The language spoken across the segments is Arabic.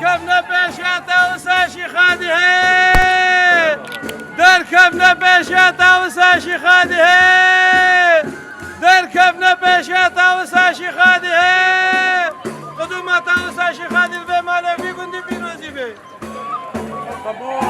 دركبنا باشاتا وساشي خادي هي دركبنا باشاتا وساشي خادي هي دركبنا باشاتا وساشي خادي هي قدوماتا وساشي خادي البي مالا في قندي في نوزي بي قبول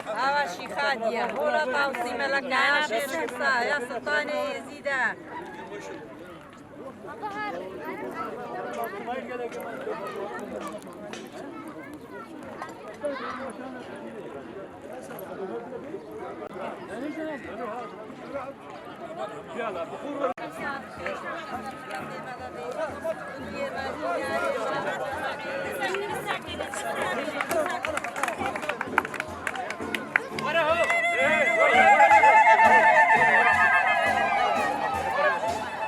هواشي خادية ولا طاوسي ملكة شمسة يا سلطانة يزيدة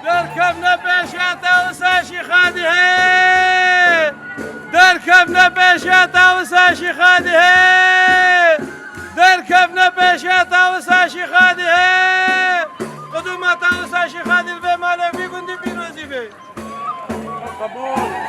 دركبنا باشاتا وساشي خادي هي دركبنا باشاتا وساشي خادي هي دركبنا باشاتا وساشي خادي هي قدوماتا وساشي خادي البي مالا في قندي في نوزي بي قبول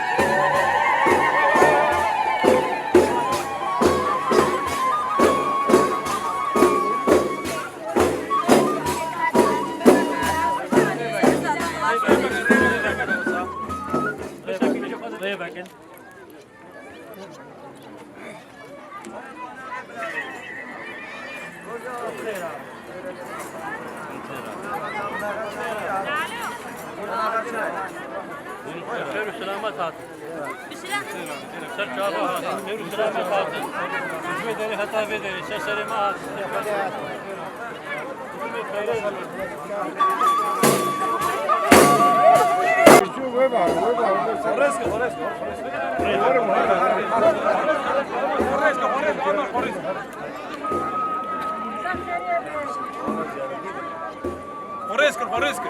Порыскай.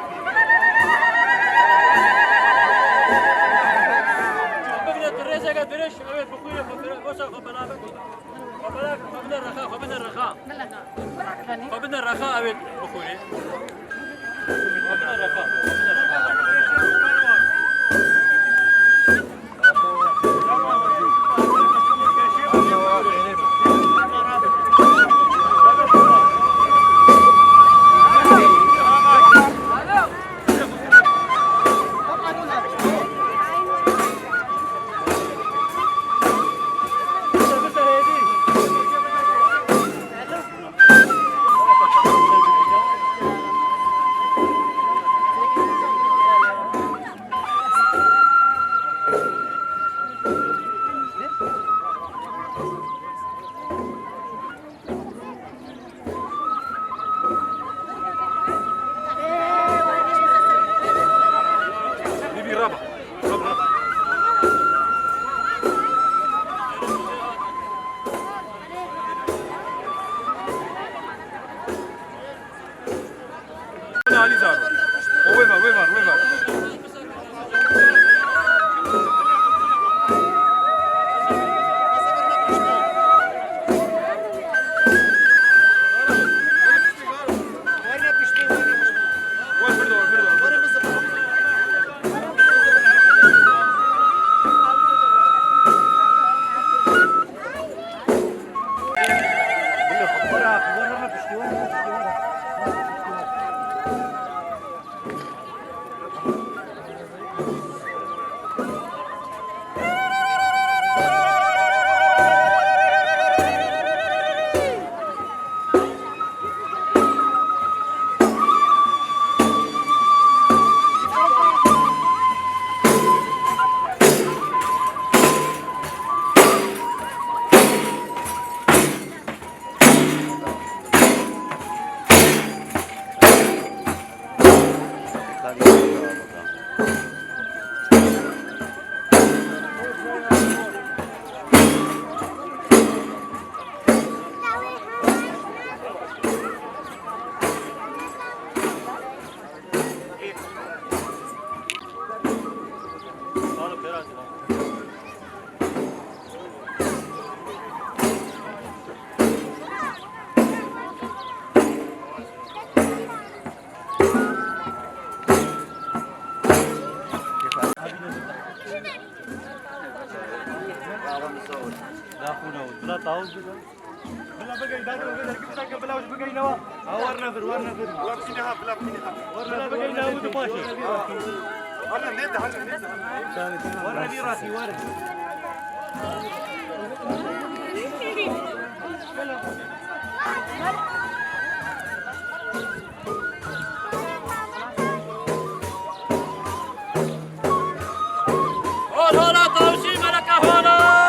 خبنا الرخاء أبد بخوري خبنا الرخاء لا خونا بلا طاوز بلا بقى يدادو بلا وش بقى ينوا ورنا ذر وابشينها بلا بقينها ورنا بقى ينوا ودباشي ورنا نيدا ورنا دي راسي ورنا هولا طاوشي ملكة هولا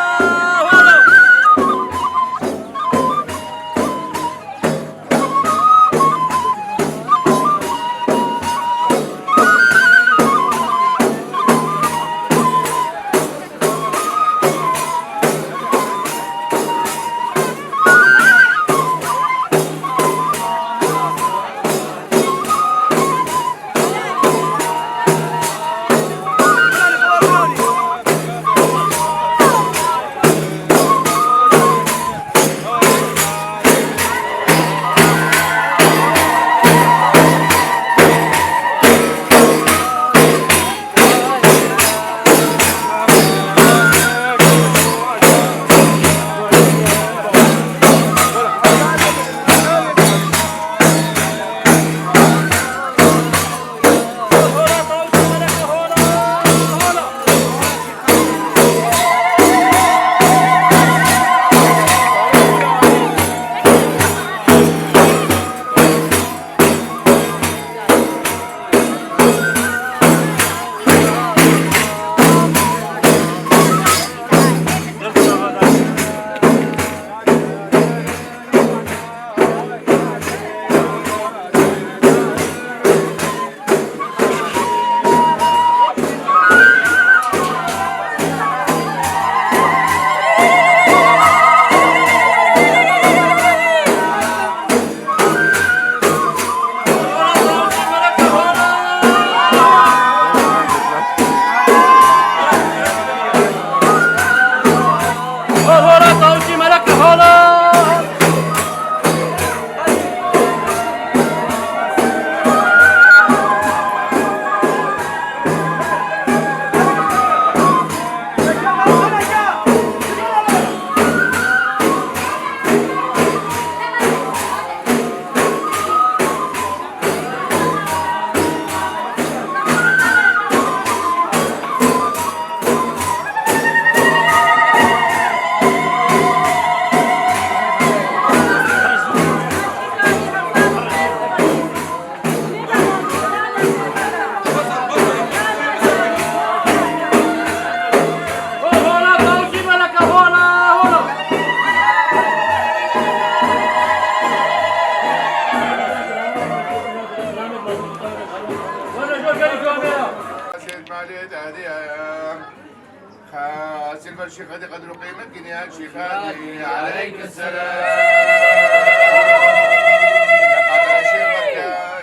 سلفى الشيخ هذه قدر قيمتك يا الشيخ هذه عليك السلام.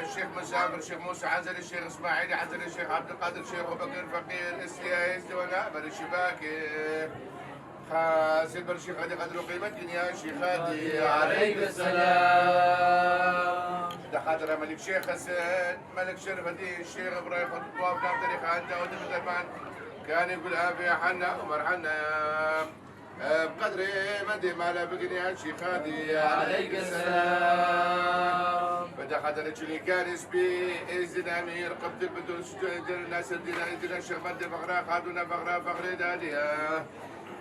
الشيخ مسافر الشيخ موسى حزن الشيخ اسماعيل حزن الشيخ عبد القادر الشيخ ابو بكر فقير السيايس ونابل الشباكي خاص البرشيخ هذه قدر قيمتك يا الشيخ هذه عليك السلام. دخل ملك شيخ حسن ملك شرف الدين الشيخ ابراهيم خط الطواف نام تاريخ عنده ودخل المان كان يقول ابي حنا عمر حنا بقدر مدي ما بقني يا شيخ هادي عليك السلام. بدا خاطر اللي كان يسبي الزنامير قبض البدوس الناس الدين الشيخ مد فقرا خادونا فقرا فقري دادية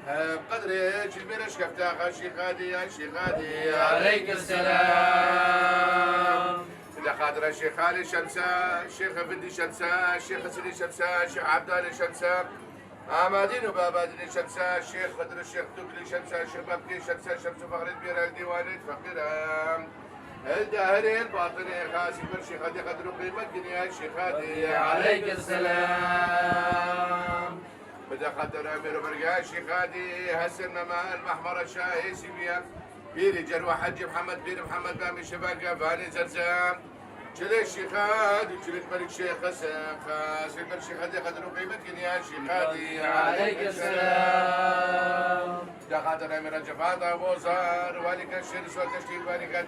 بقدر جميل شكفتها شيخ هادي يا شيخ هادي عليك السلام. بدا خاطر الشيخ علي شمسة الشيخ بندي شمسة الشيخ سيدي شمسة الشيخ عبد الله شمسة آمادين وبابادين شمسة الشيخ بدر الشيخ تقلي شمسة الشيخ بابكي شمسة شمس فخر البير الديواني فقيرة الداهري الباطني خاسي برشيخ هادي قدر قيمة الدنيا الشيخ هادي عليك السلام. بدا خاطر امير برقا الشيخ هادي هسن مما المحمر الشاهي سيبيا بيري جروح حج محمد بيري محمد بامي شباكة فاني زرزام جلي الشيخ هادي جلي الملك شيخ حسن خاص الشيخ هادي قدر قيمتك يا شيخ هادي عليك السلام. دخل امير جفاطة ابو صار والك الشرس والتشتيت والك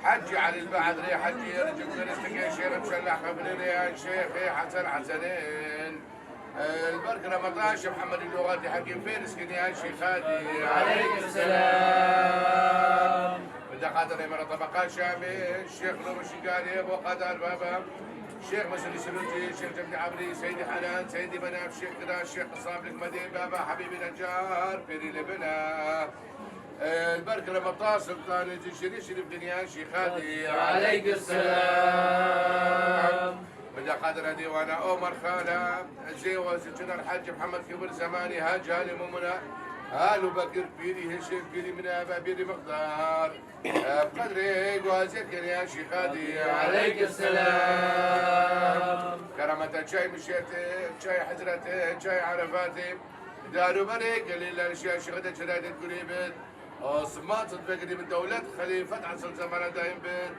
حجي على البعد ري حجي رجل نستقي شيخ مشلح خبري يا شيخي حسن حسنين البرك رمضان شيخ محمد اللغاتي حكيم فارس كن يا شيخ هادي عليك السلام. بدأ خاطر من طبقات شامل الشيخ نور الشقالي ابو قدر بابا الشيخ مسعود السلوجي الشيخ جمدي عبري سيدي حنان سيدي مناف الشيخ كذا الشيخ قصاب القمدي بابا حبيبي نجار بيري لبنا البرك رمضان سلطان الجيشري شريف دنيا شيخ هادي عليك السلام. بدأ قادر هدي وانا عمر خالة زي وزيتنا الحاج محمد كبر زماني هاج هالي ممنا هالو بكر بيري هشام بيري من ابا بيري مقدار بقدري وزكر يا شيخ هادي عليك السلام. كرامة شاي مشيتي شاي حجرتي شاي عرفاتي دارو بريك قليل الاشياء شغلة شرادة قريبت صمات صدفة من دولة خليفة عصر زمان دايم بيت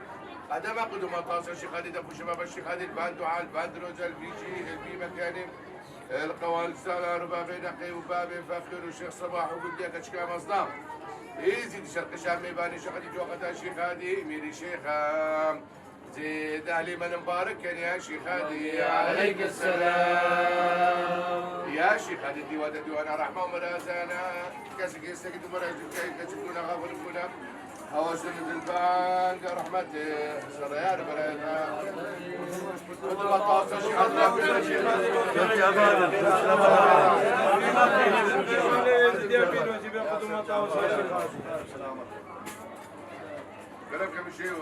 قدم قدوم طاسة الشيخ خالد ابو شباب الشيخ خالد الباندو على الباند روزا الفيجي في مكاني القوال سالة ربابي نقي وبابي فخر والشيخ صباح وقلت لك اشكال مصدام يزيد شرق شامي باني شغلي جوقة الشيخ هادي ميري شيخة زيد اهلي من مبارك يا شيخ هادي عليك السلام. يا شيخ هادي ديوان رحمة ومرازانا كاسك يستقد مراجل كاسك كنا غافر كنا أوسن البنك رحمته سريار بلدنا وما تواصل شيخ كلام كم شيء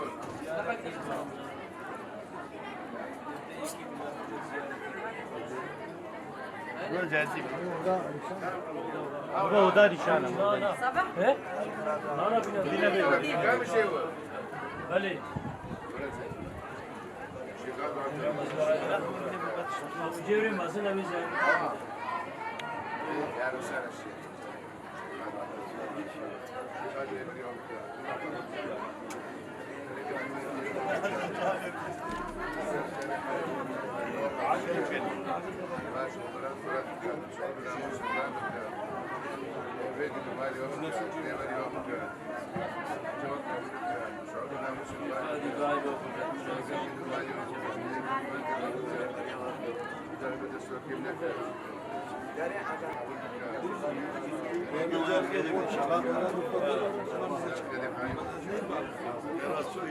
وين جالسين؟ هو داري شانا صباح كم شيء بلي جيري ما سنا بيجي يا رسول الشيخ